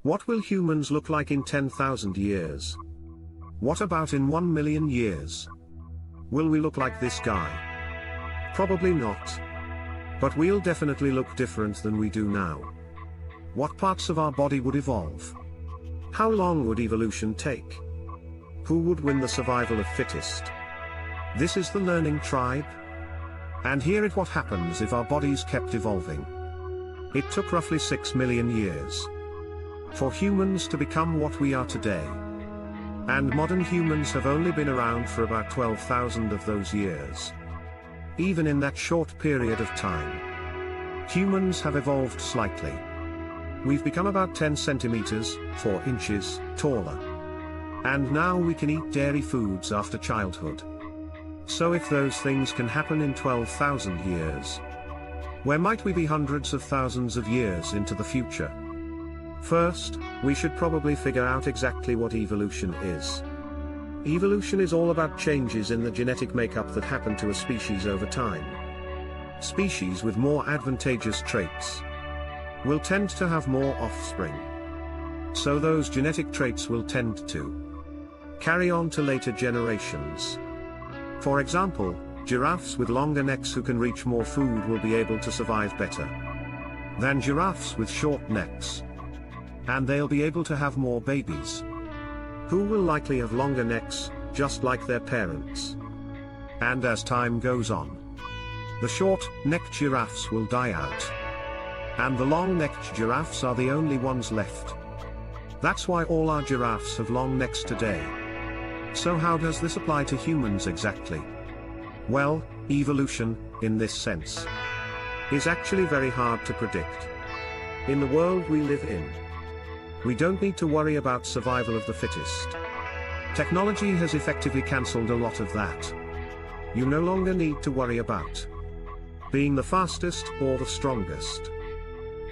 What will humans look like in 10,000 years? What about in 1 million years? Will we look like this guy? Probably not. But we'll definitely look different than we do now. What parts of our body would evolve? How long would evolution take? Who would win the survival of fittest? This is the learning tribe. And here is what happens if our bodies kept evolving. It took roughly 6 million years for humans to become what we are today. And modern humans have only been around for about 12,000 of those years. Even in that short period of time, humans have evolved slightly. We've become about 10 centimeters, 4 inches, taller. And now we can eat dairy foods after childhood. So if those things can happen in 12,000 years, where might we be hundreds of thousands of years into the future? First, we should probably figure out exactly what evolution is. Evolution is all about changes in the genetic makeup that happen to a species over time. Species with more advantageous traits will tend to have more offspring. So those genetic traits will tend to carry on to later generations. For example, giraffes with longer necks who can reach more food will be able to survive better than giraffes with short necks. And they'll be able to have more babies, who will likely have longer necks, just like their parents. And as time goes on, the short-necked giraffes will die out. And the long-necked giraffes are the only ones left. That's why all our giraffes have long necks today. So how does this apply to humans exactly? Well, evolution, in this sense, is actually very hard to predict. In the world we live in, we don't need to worry about survival of the fittest. Technology has effectively cancelled a lot of that. You no longer need to worry about being the fastest or the strongest.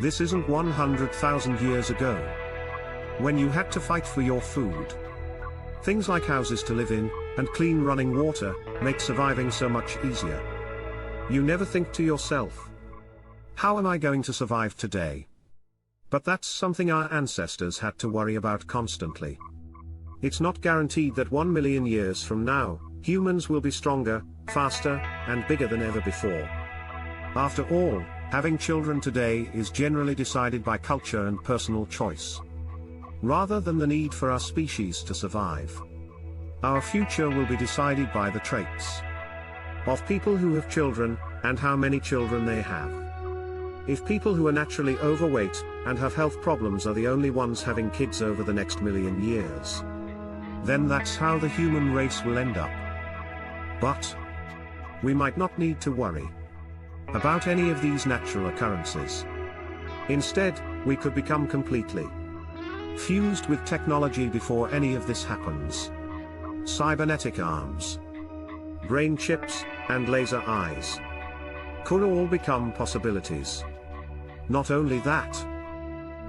This isn't 100,000 years ago, when you had to fight for your food. Things like houses to live in, and clean running water, make surviving so much easier. You never think to yourself, how am I going to survive today? But that's something our ancestors had to worry about constantly. It's not guaranteed that 1 million years from now, humans will be stronger, faster, and bigger than ever before. After all, having children today is generally decided by culture and personal choice, rather than the need for our species to survive. Our future will be decided by the traits of people who have children, and how many children they have. If people who are naturally overweight, and have health problems are the only ones having kids over the next million years, then that's how the human race will end up. But we might not need to worry about any of these natural occurrences. Instead, we could become completely fused with technology before any of this happens. Cybernetic arms, brain chips, and laser eyes could all become possibilities. Not only that,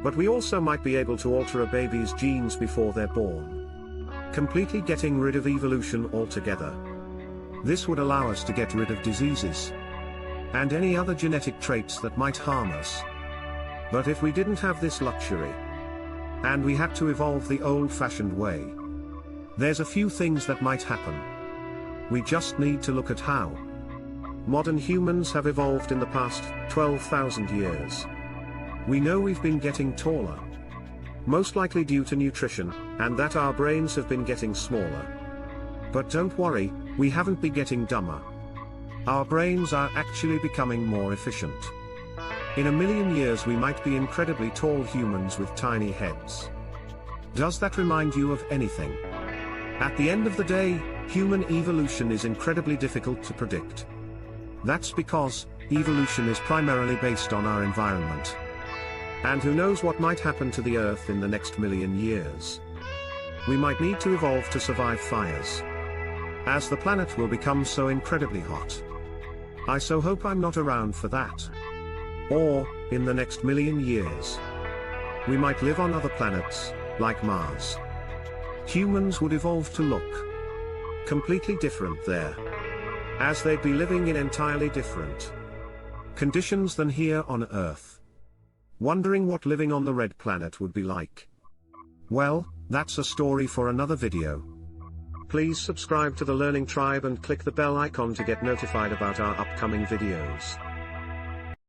but we also might be able to alter a baby's genes before they're born, completely getting rid of evolution altogether. This would allow us to get rid of diseases and any other genetic traits that might harm us. But if we didn't have this luxury, and we had to evolve the old-fashioned way, there's a few things that might happen. We just need to look at how modern humans have evolved in the past 12,000 years. We know we've been getting taller, most likely due to nutrition, and that our brains have been getting smaller. But don't worry, we haven't been getting dumber. Our brains are actually becoming more efficient. In a million years we might be incredibly tall humans with tiny heads. Does that remind you of anything? At the end of the day, human evolution is incredibly difficult to predict. That's because evolution is primarily based on our environment. And who knows what might happen to the Earth in the next million years. We might need to evolve to survive fires, as the planet will become so incredibly hot. I so hope I'm not around for that. Or, in the next million years, we might live on other planets, like Mars. Humans would evolve to look completely different there, as they'd be living in entirely different conditions than here on Earth. Wondering what living on the red planet would be like. Well, that's a story for another video. Please subscribe to the Learning Tribe and click the bell icon to get notified about our upcoming videos.